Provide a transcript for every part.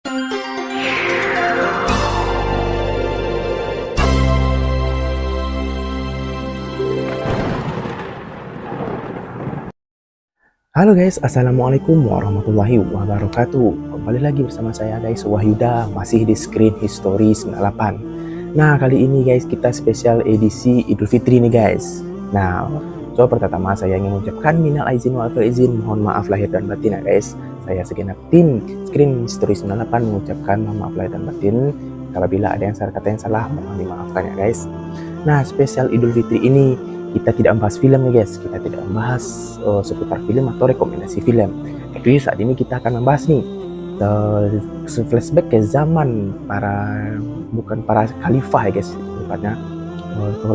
Halo guys, Assalamualaikum warahmatullahi wabarakatuh. Kembali lagi bersama saya guys, Wahyuda, masih di Screen History 98. Nah, kali ini guys, kita spesial edisi Idul Fitri nih guys. Nah, pertama saya ingin mengucapkan minal aizin wal faizin, mohon maaf lahir dan batin ya guys. Saya segenap tim Screen History 98 mengucapkan mohon maaf lahir dan batin. Apabila ada yang kata yang salah, mohon dimaafkan ya guys. Nah, spesial Idul Fitri ini kita tidak membahas film nih guys, kita tidak membahas seputar film atau rekomendasi film. Tapi saat ini kita akan membahas nih flashback ke zaman bukan para khalifah ya guys, tepatnya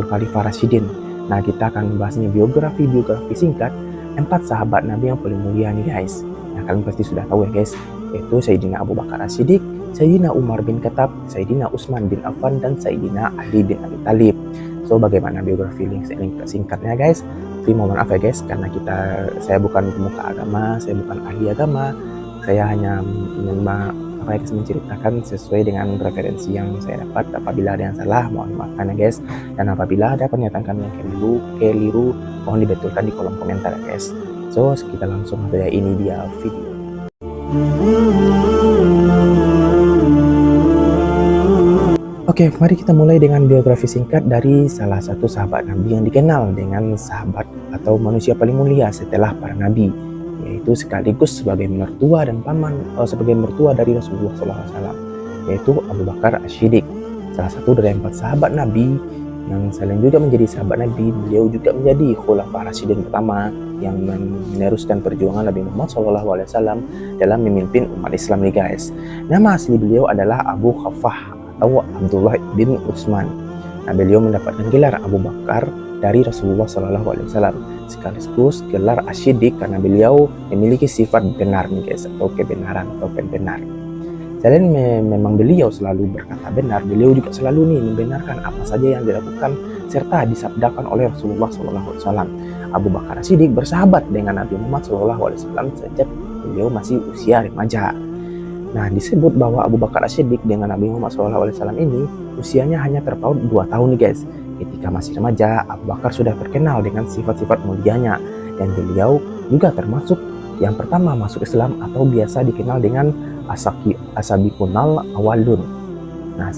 khalifah Rasyidin. Nah, kita akan membahas nih biografi singkat 4 sahabat Nabi yang paling mulia nih guys. Nah, kalian pasti sudah tahu ya guys, yaitu Sayyidina Abu Bakar As-Siddiq, Sayyidina Umar bin Khattab, Sayyidina Utsman bin Affan, dan Sayyidina Ali bin Abi Thalib. So, bagaimana biografi singkatnya guys? Mohon maaf ya guys, karena saya bukan pemuka agama, saya bukan ahli agama, saya hanya menceritakan sesuai dengan referensi yang saya dapat. Apabila ada yang salah, mohon maafkan ya guys. Dan apabila ada pernyataan kami yang keliru, mohon dibetulkan di kolom komentar ya guys. So, kita langsung saja, ini dia video. Oke, mari kita mulai dengan biografi singkat dari salah satu sahabat Nabi yang dikenal dengan sahabat atau manusia paling mulia setelah para Nabi, yaitu sekaligus sebagai mertua dan sebagai mertua dari Rasulullah SAW, yaitu Abu Bakar As-Siddiq, salah satu dari 4 sahabat Nabi yang selain juga menjadi sahabat Nabi. Beliau juga menjadi Khulafaur Rasyidin pertama yang meneruskan perjuangan Nabi Muhammad SAW dalam memimpin umat Islam nih guys. Nama asli beliau adalah Abu Khafah atau Abdullah bin Utsman. Nah, beliau mendapatkan gelar Abu Bakar dari Rasulullah SAW, sekaligus gelar As-Siddiq karena beliau memiliki sifat benar nih guys, atau kebenaran atau pembenar. Selain memang beliau selalu berkata benar, beliau juga selalu membenarkan apa saja yang dilakukan serta disabdakan oleh Rasulullah SAW. Abu Bakar As-Siddiq bersahabat dengan Nabi Muhammad SAW sejak beliau masih usia remaja. Nah, disebut bahwa Abu Bakar As-Siddiq dengan Nabi Muhammad SAW ini usianya hanya terpaut 2 tahun nih guys. Ketika masih remaja, Abu Bakar sudah terkenal dengan sifat-sifat mulianya, dan beliau juga termasuk yang pertama masuk Islam atau biasa dikenal dengan asabiqunal awalun. Nah,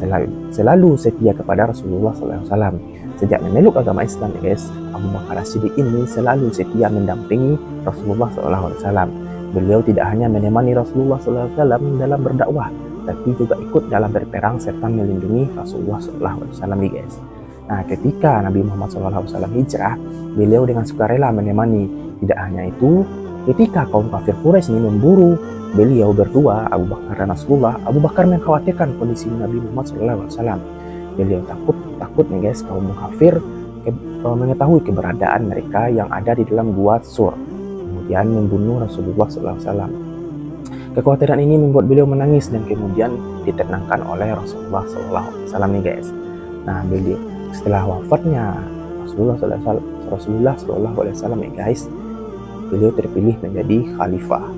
selalu setia kepada Rasulullah SAW. Sejak memeluk agama Islam ya guys, Abu Bakar As-Siddiq ini selalu setia mendampingi Rasulullah SAW. Beliau tidak hanya menemani Rasulullah SAW dalam berdakwah, tapi juga ikut dalam berperang serta melindungi Rasulullah SAW guys. Nah, ketika Nabi Muhammad SAW hijrah, beliau dengan sukarela menemani. Tidak hanya itu, ketika kaum kafir Quraisy ini memburu beliau berdua, Abu Bakar dan Rasulullah, Abu Bakar mengkhawatirkan kondisi Nabi Muhammad SAW. Beliau takut nih guys, kaum kafir mengetahui keberadaan mereka yang ada di dalam gua Sur, kemudian membunuh Rasulullah SAW. Kekhawatiran ini membuat beliau menangis dan kemudian ditenangkan oleh Rasulullah SAW nih guys. Nah, beliau setelah wafatnya Rasulullah SAW ya guys, beliau terpilih menjadi khalifah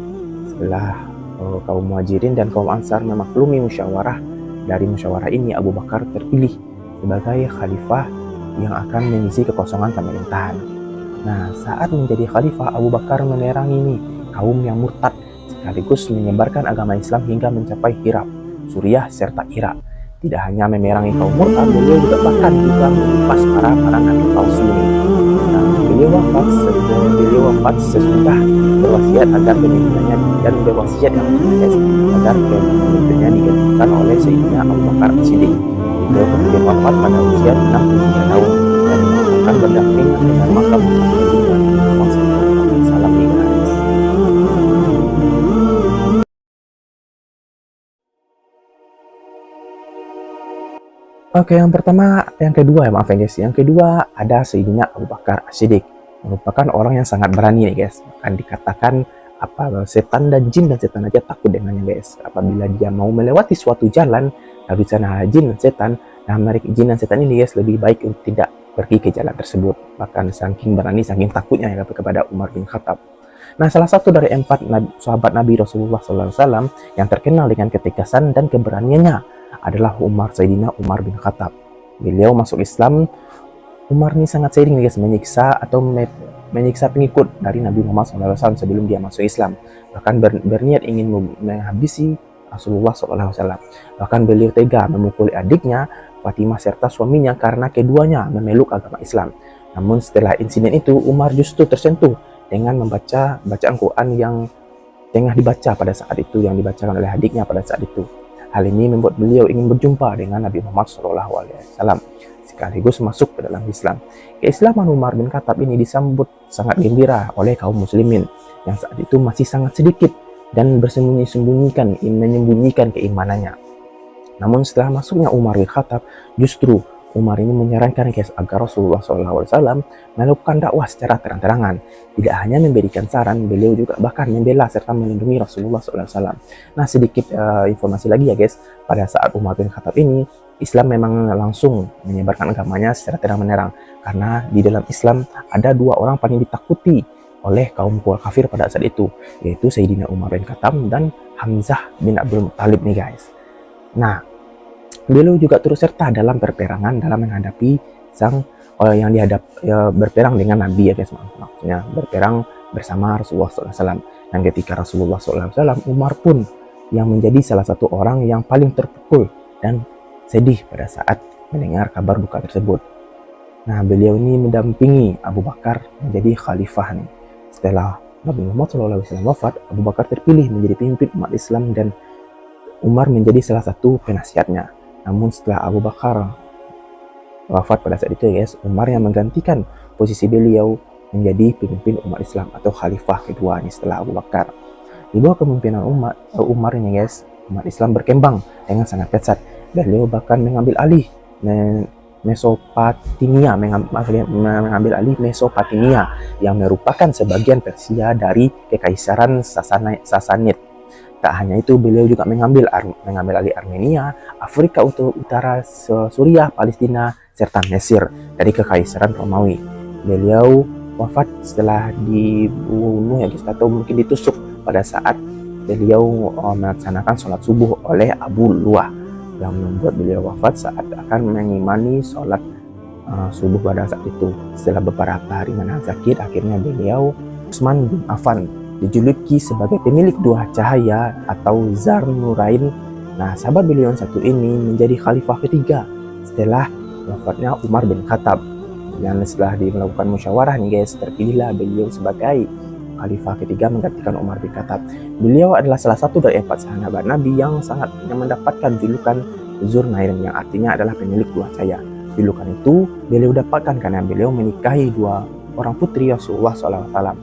setelah kaum Muhajirin dan kaum Ansar memaklumi musyawarah. Dari musyawarah ini, Abu Bakar terpilih sebagai khalifah yang akan mengisi kekosongan pemerintahan. Nah, saat menjadi khalifah, Abu Bakar menerangi kaum yang murtad sekaligus menyebarkan agama Islam hingga mencapai Hirab, Suriah, serta Irak. Tidak hanya memerangi kaum murtad, beliau bahkan juga menumpas para nabi palsu ini. Nah, beliau wafat sesudah berwasiat agar pemimpinannya dan berwasiat yang agar pemimpinannya digantikan oleh Sayyidina Abu Bakar As-Siddiq. Beliau kemudian wafat pada usia 63 tahun dan akan berdampingan dengan makam salam guys. Oke, yang kedua ada Sayyidina Abu Bakar As-Siddiq, merupakan orang yang sangat berani nih guys. Bahkan dikatakan setan dan jin dan setan aja takut dengannya guys. Apabila dia mau melewati suatu jalan, lalu di sana jin dan setan, nah mereka jin dan setan ini guys lebih baik untuk tidak pergi ke jalan tersebut. Bahkan saking berani, saking takutnya ya kepada Umar bin Khattab. Nah, salah satu dari empat sahabat Nabi Rasulullah SAW yang terkenal dengan ketegasan dan keberaniannya adalah Sayyidina Umar bin Khattab. Beliau masuk Islam. Umar ini sangat sering guys menyiksa menyiksa pengikut dari Nabi Muhammad SAW sebelum dia masuk Islam. Bahkan berniat ingin menghabisi Rasulullah SAW. Bahkan beliau tega memukuli adiknya Fatimah serta suaminya karena keduanya memeluk agama Islam. Namun setelah insiden itu, Umar justru tersentuh dengan membaca bacaan Quran yang tengah dibaca pada saat itu, yang dibacakan oleh adiknya pada saat itu. Hal ini membuat beliau ingin berjumpa dengan Nabi Muhammad SAW, sekaligus masuk ke dalam Islam. Keislaman Umar bin Khattab ini disambut sangat gembira oleh kaum muslimin yang saat itu masih sangat sedikit dan menyembunyikan keimanannya. Namun setelah masuknya Umar bin Khattab, justru Umar ini menyarankan agar Rasulullah SAW melakukan dakwah secara terang-terangan. Tidak hanya memberikan saran, beliau juga bahkan membela serta melindungi Rasulullah SAW. Nah, sedikit informasi lagi ya guys, pada saat Umar bin Khattab ini, Islam memang langsung menyebarkan agamanya secara terang-menerang. Karena di dalam Islam ada dua orang paling ditakuti oleh kaum kafir pada saat itu, yaitu Sayyidina Umar bin Khattab dan Hamzah bin Abdul Muttalib nih guys. Nah, beliau juga turut serta dalam perperangan dalam menghadapi berperang dengan Nabi ya guys, maksudnya berperang bersama Rasulullah SAW. Dan ketika Rasulullah SAW, Umar pun yang menjadi salah satu orang yang paling terpukul dan sedih pada saat mendengar kabar duka tersebut. Nah, beliau ini mendampingi Abu Bakar menjadi khalifah nih. Setelah Nabi Muhammad SAW wafat, Abu Bakar terpilih menjadi pemimpin umat Islam dan Umar menjadi salah satu penasihatnya. Namun setelah Abu Bakar wafat pada saat itu guys, Umar yang menggantikan posisi beliau menjadi pemimpin umat Islam atau khalifah kedua nih setelah Abu Bakar. Di bawah kepemimpinan Umar ini guys, umat Islam berkembang dengan sangat pesat. Beliau bahkan mengambil alih mengambil alih Mesopotamia yang merupakan sebagian Persia dari Kekaisaran Sasanid. Tak hanya itu, beliau juga mengambil alih Armenia, Afrika Utara, Suriah, Palestina, serta Mesir dari Kekaisaran Romawi. Beliau wafat setelah dibunuh ya guys, atau mungkin ditusuk pada saat beliau melaksanakan sholat subuh oleh Abu Luwah, yang membuat beliau wafat saat akan mengimani sholat subuh pada saat itu. Setelah beberapa hari menahan sakit, akhirnya beliau, Utsman bin Affan, dijuluki sebagai pemilik dua cahaya atau Zarnurain. Nah, sahabat beliau yang satu ini menjadi khalifah ketiga setelah wafatnya Umar bin Khattab. Dan setelah melakukan musyawarah nih guys, terpilihlah beliau sebagai khalifah ketiga menggantikan Umar bin Khattab. Beliau adalah salah satu dari 4 sahabat Nabi yang mendapatkan julukan Zurnurain, yang artinya adalah pemilik dua cahaya. Julukan itu beliau dapatkan karena beliau menikahi 2 orang putri Rasulullah SAW.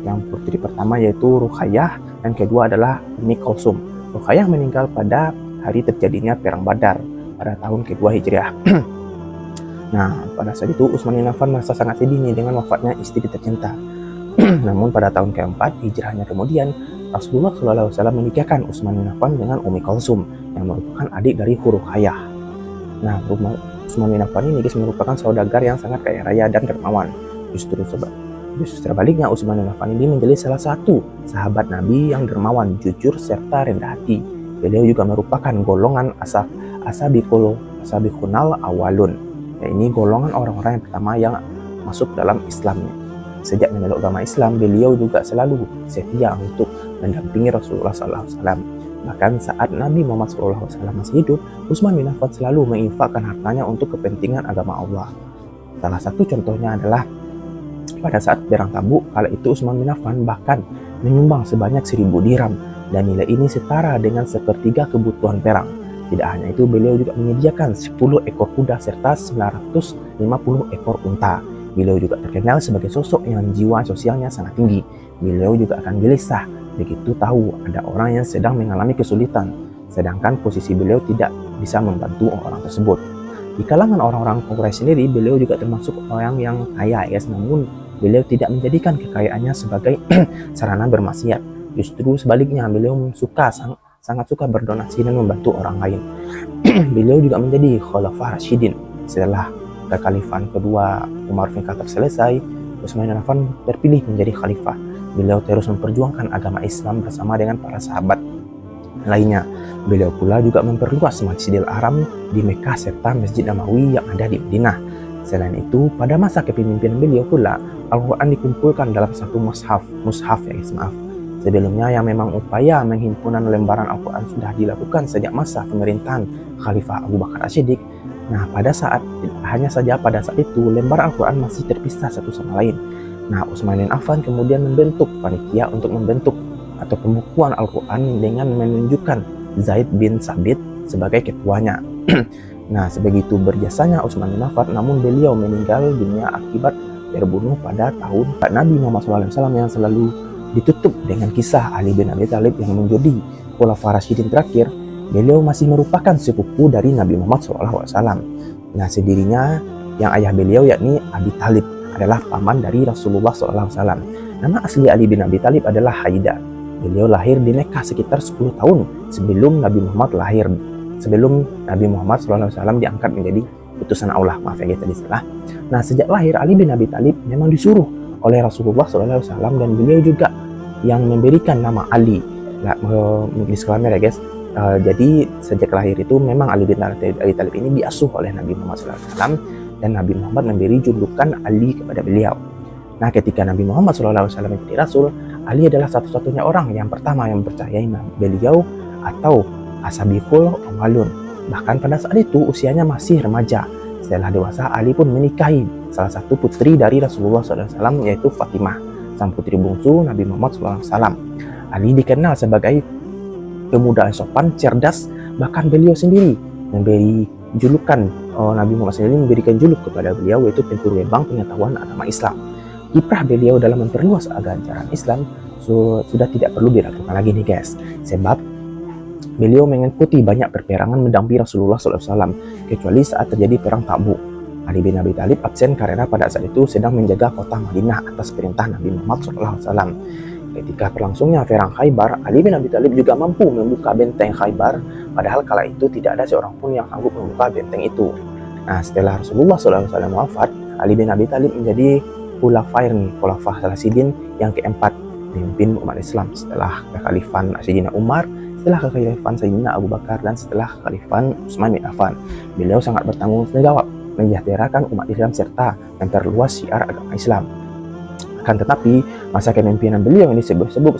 Yang putri pertama yaitu Ruqayyah dan kedua adalah Ummi Kulsum. Ruqayyah meninggal pada hari terjadinya perang Badar pada tahun kedua Hijriah. Nah, pada saat itu Utsman bin Affan merasa sangat sedih dengan wafatnya istri tercinta. Namun pada tahun keempat Hijrahnya kemudian, Rasulullah SAW menikahkan Utsman bin Affan dengan Ummi Kulsum yang merupakan adik dari Ruqayyah. Nah, Utsman bin Affan ini merupakan saudagar yang sangat kaya raya dan dermawan. Justru sebaliknya, Utsman bin Affan ini menjadi salah satu sahabat Nabi yang dermawan, jujur, serta rendah hati. Beliau juga merupakan golongan asabiqunal awalun. Ini golongan orang-orang yang pertama yang masuk dalam Islam. Sejak memeluk agama Islam, beliau juga selalu setia untuk mendampingi Rasulullah SAW. Bahkan saat Nabi Muhammad SAW masih hidup, Utsman bin Affan selalu menginfakkan hartanya untuk kepentingan agama Allah. Salah satu contohnya adalah pada saat perang Tabuk, kala itu Utsman bin Affan bahkan menyumbang sebanyak 1000 dirham, dan nilai ini setara dengan sepertiga kebutuhan perang. Tidak hanya itu, beliau juga menyediakan 10 ekor kuda serta 950 ekor unta. Beliau juga terkenal sebagai sosok yang jiwa sosialnya sangat tinggi. Beliau juga akan gelisah begitu tahu ada orang yang sedang mengalami kesulitan, sedangkan posisi beliau tidak bisa membantu orang tersebut. Di kalangan orang-orang Quraisy sendiri, beliau juga termasuk orang yang kaya, namun beliau tidak menjadikan kekayaannya sebagai sarana bermaksiat. Justru sebaliknya, beliau sangat suka berdonasi dan membantu orang lain. Beliau juga menjadi Khalifah Rasyidin. Setelah kekhalifahan kedua Umar bin Khattab selesai, Utsman bin Affan terpilih menjadi khalifah. beliau terus memperjuangkan agama Islam bersama dengan para sahabat lainnya. Beliau pula juga memperluas Masjidil Haram di Mekah serta Masjid Nabawi yang ada di Madinah. Selain itu, pada masa kepemimpinan beliau pula, Al-Quran dikumpulkan dalam satu mushaf ya guys, maaf. Sebelumnya yang memang upaya menghimpunan lembaran Al-Quran sudah dilakukan sejak masa pemerintahan Khalifah Abu Bakar As-Siddiq. Nah, hanya saja pada saat itu lembaran Al-Quran masih terpisah satu sama lain. Nah, Utsman bin Affan kemudian membentuk panitia untuk membentuk atau pembukuan Al-Quran dengan menunjukkan Zaid bin Sabit sebagai ketuanya. Nah, sebegitu berjasanya Utsman bin Affan, namun beliau meninggal dunia akibat terbunuh pada tahun Nabi Muhammad SAW yang selalu ditutup dengan kisah Ali bin Abi Thalib yang menjadi Khulafaur Rasyidin terakhir. Beliau masih merupakan sepupu dari Nabi Muhammad SAW. Nah, sendirinya yang ayah beliau yakni Abi Thalib adalah paman dari Rasulullah SAW. Nama asli Ali bin Abi Thalib adalah Haidar. Beliau lahir di Mekah sekitar 10 tahun sebelum Nabi Muhammad lahir. Sebelum Nabi Muhammad SAW diangkat menjadi utusan Allah. Maaf ya tadi salah. Nah, sejak lahir Ali bin Abi Thalib memang disuruh oleh Rasulullah SAW dan beliau juga yang memberikan nama Ali. Disclaimer ya guys. Jadi sejak lahir itu memang Ali bin Abi Thalib ini diasuh oleh Nabi Muhammad SAW dan Nabi Muhammad memberi julukan Ali kepada beliau. Nah, ketika Nabi Muhammad SAW menjadi Rasul, Ali adalah satu-satunya orang yang pertama yang mempercayai beliau atau As-Sabiqul Awwalun. Bahkan pada saat itu usianya masih remaja. Setelah dewasa, Ali pun menikahi salah satu putri dari Rasulullah SAW yaitu Fatimah, sang putri bungsu Nabi Muhammad SAW. Ali dikenal sebagai pemuda yang sopan, cerdas, bahkan beliau sendiri memberi julukan Nabi Muhammad sendiri memberikan juluk kepada beliau yaitu pintu gerbang pengetahuan agama Islam. Kiprah beliau dalam memperluas ajaran Islam sudah tidak perlu diragukan lagi nih guys, sebab beliau mengikuti banyak perperangan mendampingi Rasulullah SAW, kecuali saat terjadi perang Tabuk. Ali bin Abi Thalib absen karena pada saat itu sedang menjaga kota Madinah atas perintah Nabi Muhammad SAW. Ketika berlangsungnya perang Khaybar, Ali bin Abi Thalib juga mampu membuka benteng Khaybar, padahal kala itu tidak ada seorang pun yang sanggup membuka benteng itu. Nah, setelah Rasulullah SAW wafat, Ali bin Abi Thalib menjadi Khulafaur Rasyidin yang keempat, pemimpin umat Islam setelah kekhalifahan Sayyidina Umar, setelah kekhalifahan Sayyidina Abu Bakar, dan setelah kekhalifahan Utsman bin Affan. Beliau sangat bertanggung jawab menyejahterakan umat Islam serta memperluas syiar agama Islam. Akan tetapi, masa kepemimpinan beliau yang disebut-sebut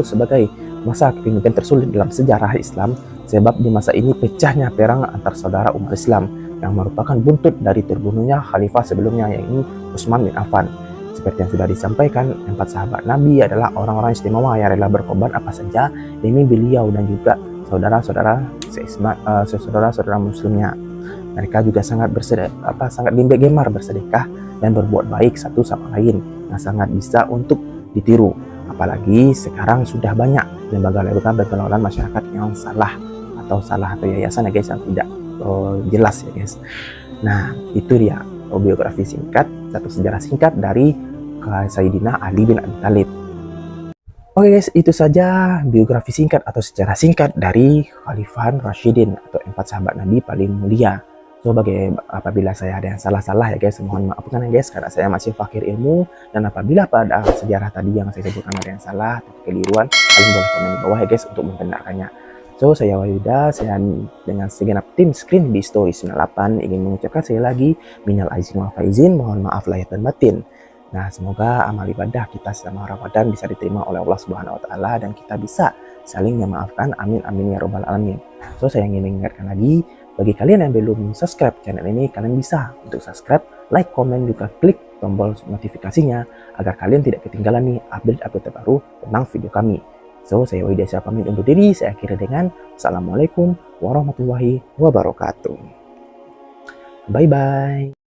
sebagai masa kepemimpinan tersulit dalam sejarah Islam, sebab di masa ini pecahnya perang antar saudara umat Islam yang merupakan buntut dari terbunuhnya khalifah sebelumnya yaitu Utsman bin Affan. Seperti yang sudah disampaikan, 4 sahabat Nabi adalah orang-orang istimewa yang rela berkorban apa saja demi beliau dan juga saudara-saudara muslimnya. Mereka juga sangat gemar bersedekah dan berbuat baik satu sama lain yang sangat bisa untuk ditiru. Apalagi sekarang sudah banyak lembaga-lembaga berpengelolaan masyarakat yang salah atau yayasan ya guys yang tidak jelas ya guys. Nah, itu dia biografi singkat, satu sejarah singkat dari Sayyidina Ali bin Abi Thalib. Oke guys, itu saja biografi singkat atau sejarah singkat dari Khalifah Rasyidin atau 4 sahabat Nabi paling mulia. So, apabila saya ada yang salah-salah ya guys, mohon maafkan ya guys, karena saya masih fakir ilmu, dan apabila pada sejarah tadi yang saya sebutkan ada yang salah atau kekeliruan, kalian boleh komen di bawah ya guys untuk membenarkannya. So, saya Wayuda, saya dengan segenap tim Screen di Story 98 ingin mengucapkan sekali lagi minal aizin wal faizin, mohon maaf lahir dan batin. Nah, semoga amal ibadah kita selama Ramadan bisa diterima oleh Allah Subhanahu wa taala dan kita bisa saling memaafkan. Amin amin ya robbal alamin. So, saya ingin mengingatkan lagi bagi kalian yang belum subscribe channel ini, kalian bisa untuk subscribe, like, komen, juga klik tombol notifikasinya agar kalian tidak ketinggalan nih update-update terbaru tentang video kami. So, saya Wahida Syah pamit undur diri. Saya akhiri dengan Assalamualaikum warahmatullahi wabarakatuh. Bye-bye.